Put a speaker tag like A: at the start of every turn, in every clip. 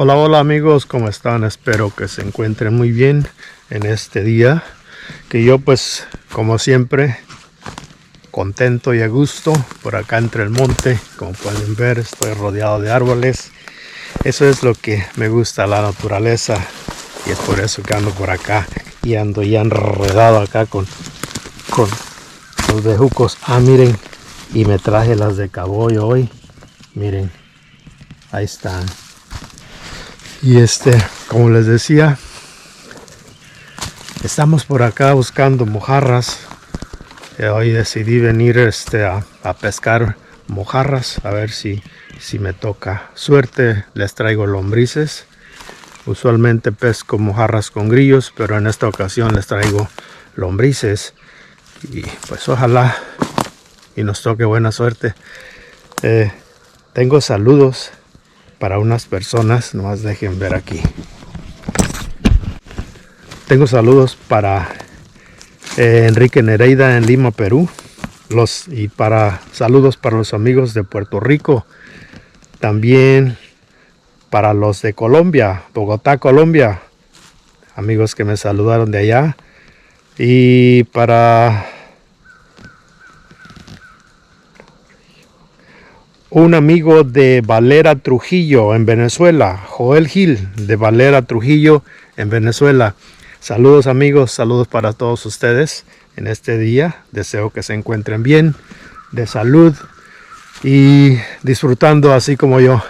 A: Hola, hola amigos, ¿cómo están? Espero que se encuentren muy bien en este día. Que yo pues, como siempre, contento y a gusto por acá entre el monte. Como pueden ver, estoy rodeado de árboles. Eso es lo que me gusta, la naturaleza. Y es por eso que ando por acá y ando ya enredado acá con los bejucos. Ah, miren, y me traje las de cabollo hoy. Miren, ahí están. Y como les decía, estamos por acá buscando mojarras. Hoy decidí venir a pescar mojarras, a ver si me toca suerte. Les traigo lombrices. Usualmente pesco mojarras con grillos, pero en esta ocasión les traigo lombrices. Y pues ojalá y nos toque buena suerte. Tengo saludos para unas personas, nomás dejen ver aquí. Tengo saludos para Enrique Nereida en Lima, Perú. Saludos para los amigos de Puerto Rico. También para los de Colombia, Bogotá, Colombia. Amigos que me saludaron de allá. Y para un amigo de Valera, Trujillo, en Venezuela. Joel Gil, de Valera, Trujillo, en Venezuela. Saludos amigos, saludos para todos ustedes en este día. Deseo que se encuentren bien, de salud y disfrutando así como yo.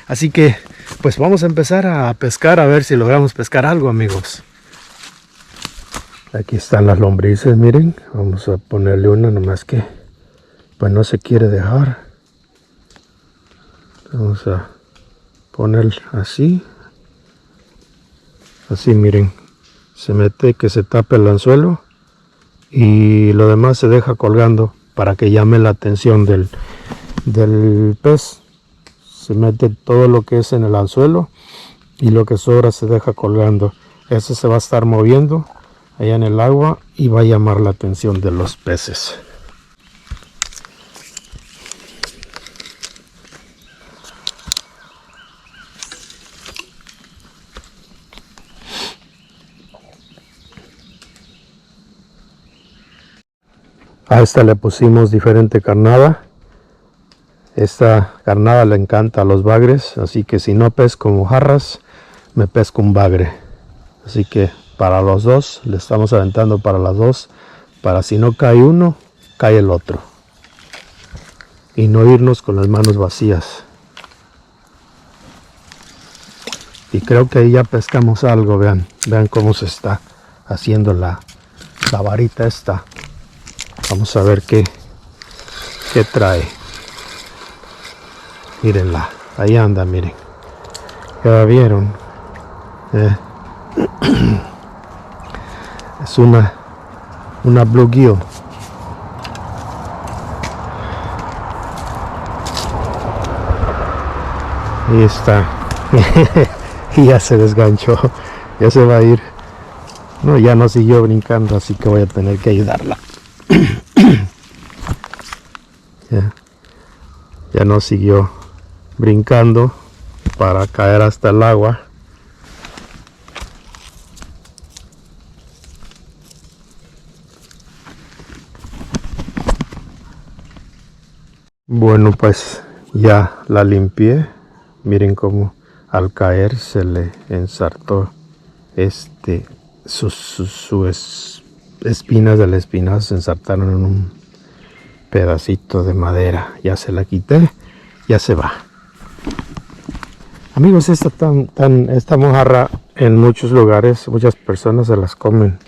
A: Así que pues vamos a empezar a pescar, a ver si logramos pescar algo, amigos. Aquí están las lombrices, miren. Vamos a ponerle una, nomás que pues no se quiere dejar. Vamos a poner así. Así, miren. Se mete que se tape el anzuelo y lo demás se deja colgando para que llame la atención del pez. Se mete todo lo que es en el anzuelo y lo que sobra se deja colgando. Ese se va a estar moviendo allá en el agua y va a llamar la atención de los peces. A esta le pusimos diferente carnada. Esta carnada le encanta a los bagres, así que si no pesco mojarras, me pesco un bagre. Así que para los dos, le estamos aventando para las dos, para si no cae uno, cae el otro. Y no irnos con las manos vacías. Y creo que ahí ya pescamos algo, vean cómo se está haciendo la varita esta. Vamos a ver qué trae. Mírenla, ahí anda, miren. Ya vieron. Es una bluegill. Ahí está. Y ya se desganchó. Ya se va a ir. No, ya no siguió brincando, así que voy a tener que ayudarla. Ya no siguió brincando para caer hasta el agua. Bueno, pues ya la limpié. Miren cómo al caer se le ensartó sus espinas del espinazo se ensartaron en un pedacito de madera. Ya se la quité, ya se va. Amigos, esta mojarra en muchos lugares, muchas personas se las comen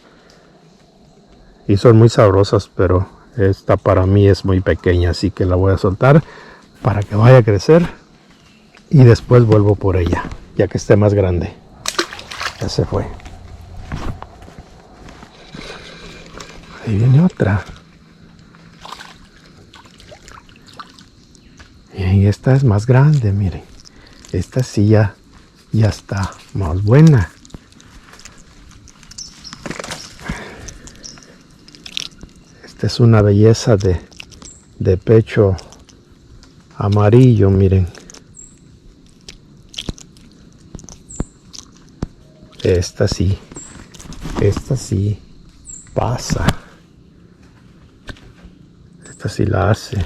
A: y son muy sabrosas, pero esta para mí es muy pequeña, así que la voy a soltar para que vaya a crecer y después vuelvo por ella, ya que esté más grande. Ya se fue. Ahí viene otra. Y esta es más grande, miren. Esta sí ya está más buena. Esta es una belleza de pecho amarillo, miren. Esta sí pasa. Esta sí la hace.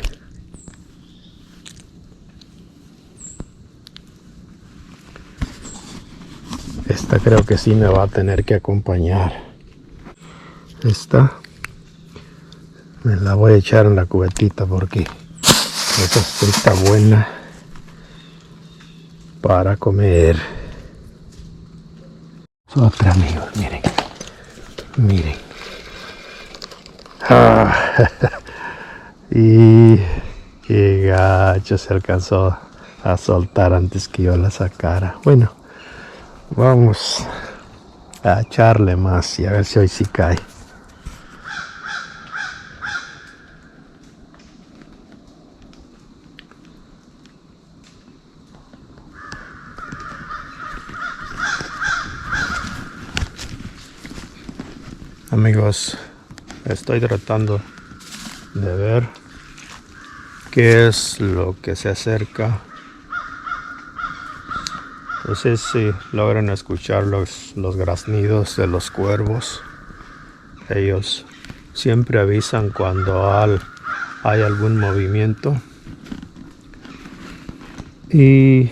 A: Esta creo que sí me va a tener que acompañar. Esta me la voy a echar en la cubetita porque esa sí está buena para comer. Otra, amigos, miren. Miren. Ah, y qué gacho, se alcanzó a soltar antes que yo la sacara. Bueno, vamos a echarle más y a ver si hoy sí cae. Amigos, estoy tratando de ver qué es lo que se acerca. No sé si logran escuchar los graznidos de los cuervos. Ellos siempre avisan cuando hay algún movimiento. Y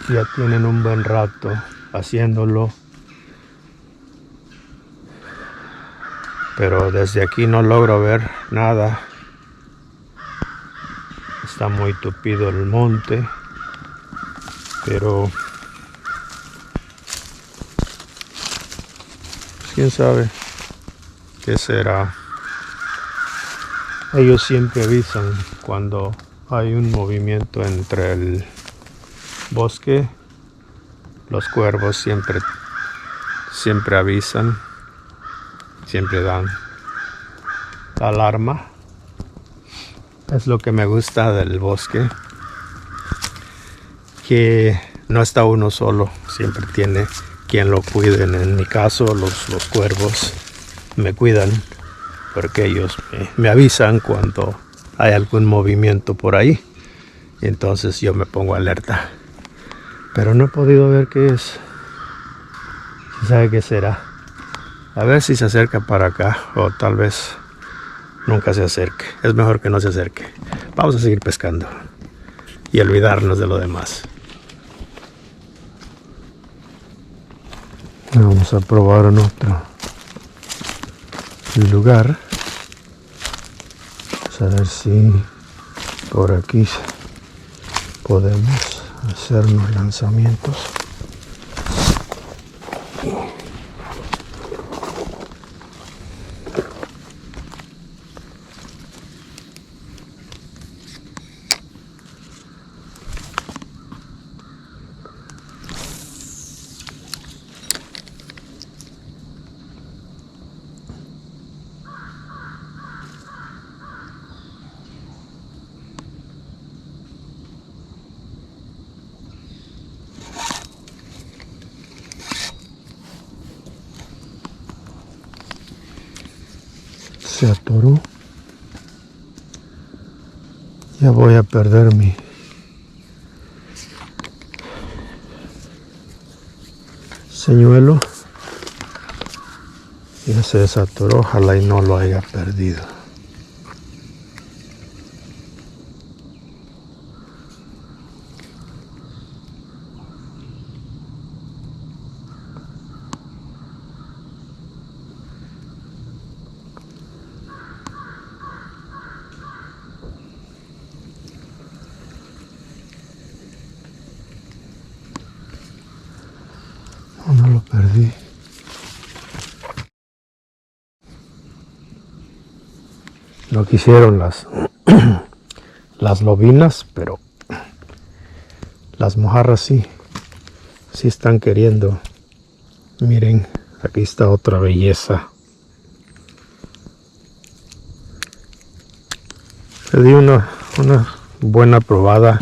A: ya tienen un buen rato haciéndolo. Pero desde aquí no logro ver nada. Está muy tupido el monte. Pero quién sabe qué será. Ellos siempre avisan cuando hay un movimiento entre el bosque. Los cuervos siempre avisan. Siempre dan la alarma. Es lo que me gusta del bosque, que no está uno solo, siempre tiene quien lo cuide. En mi caso los cuervos me cuidan porque ellos me avisan cuando hay algún movimiento por ahí, y entonces yo me pongo alerta, pero no he podido ver qué es. ¿Quién sabe qué será? A ver si se acerca para acá, o tal vez nunca se acerque. Es mejor que no se acerque. Vamos a seguir pescando y olvidarnos de lo demás. Vamos a probar en otro lugar. Vamos a ver si por aquí podemos hacer unos lanzamientos. Se atoró. Ya voy a perder mi señuelo. Ya se desatoró, ojalá y no lo haya perdido. No lo perdí. No quisieron las lobinas, pero las mojarras sí están queriendo. Miren, aquí está otra belleza. Le di una buena probada.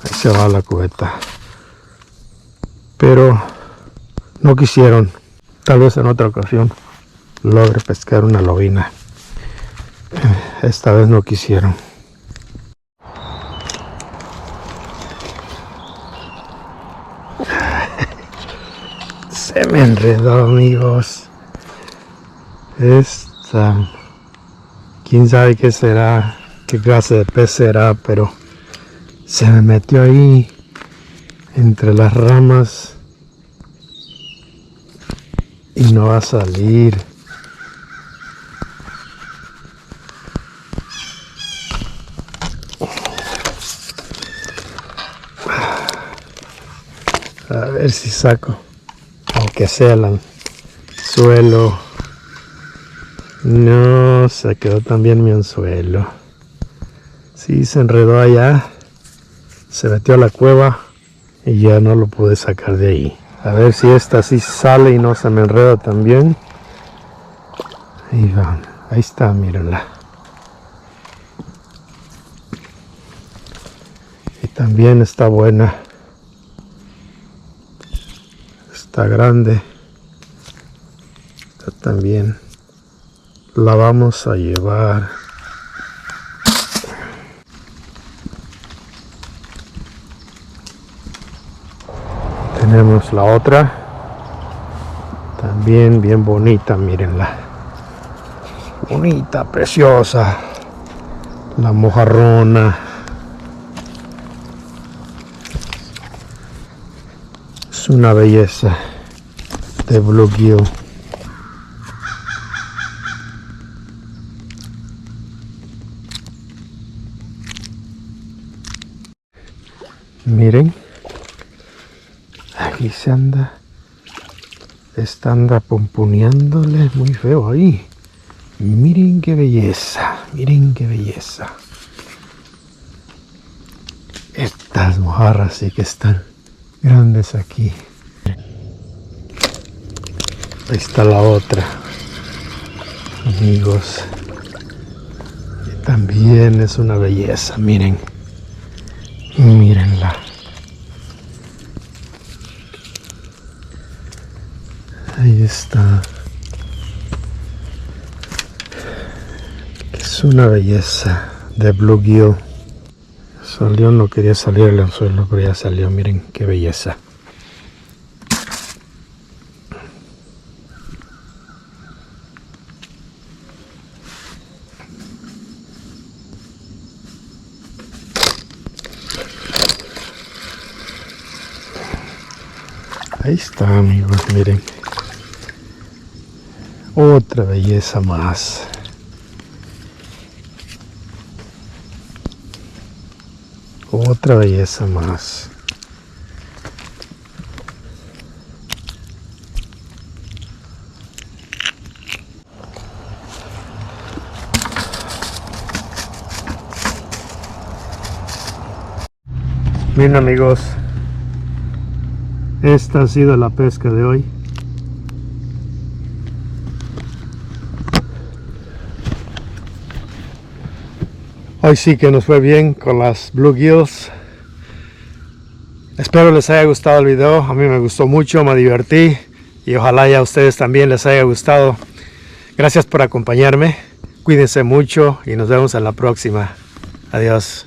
A: Ahí se va la cubeta. Pero no quisieron. Tal vez en otra ocasión logre pescar una lobina. Esta vez no quisieron. Se me enredó, amigos. Quién sabe qué será, qué clase de pez será, pero se me metió ahí entre las ramas y no va a salir. A ver si saco, aunque sea el anzuelo. No, se quedó también mi anzuelo. Sí, se enredó allá, se metió a la cueva y ya no lo pude sacar de ahí. A ver si esta sí sale y no se me enreda también. Ahí va, ahí está, mírenla. Y también está buena. Está grande. Está también. La vamos a llevar. Tenemos la otra. También bien bonita, mírenla. Bonita, preciosa. La mojarrona. Es una belleza de bluegill. Miren, aquí se anda, anda pomponeándole muy feo ahí. Miren qué belleza, miren qué belleza. Estas mojarras sí que están grandes aquí. Ahí está la otra, amigos. Y también es una belleza, miren. Mírenla. Ahí está. Es una belleza de bluegill. Salió, no quería salir el anzuelo, pero ya salió. Miren qué belleza. Ahí está, amigos, miren. Otra belleza más. Otra belleza más. Bien, amigos, esta ha sido la pesca de hoy. Hoy sí que nos fue bien con las bluegills. Espero les haya gustado el video. A mí me gustó mucho, me divertí y ojalá ya a ustedes también les haya gustado. Gracias por acompañarme. Cuídense mucho y nos vemos en la próxima. Adiós.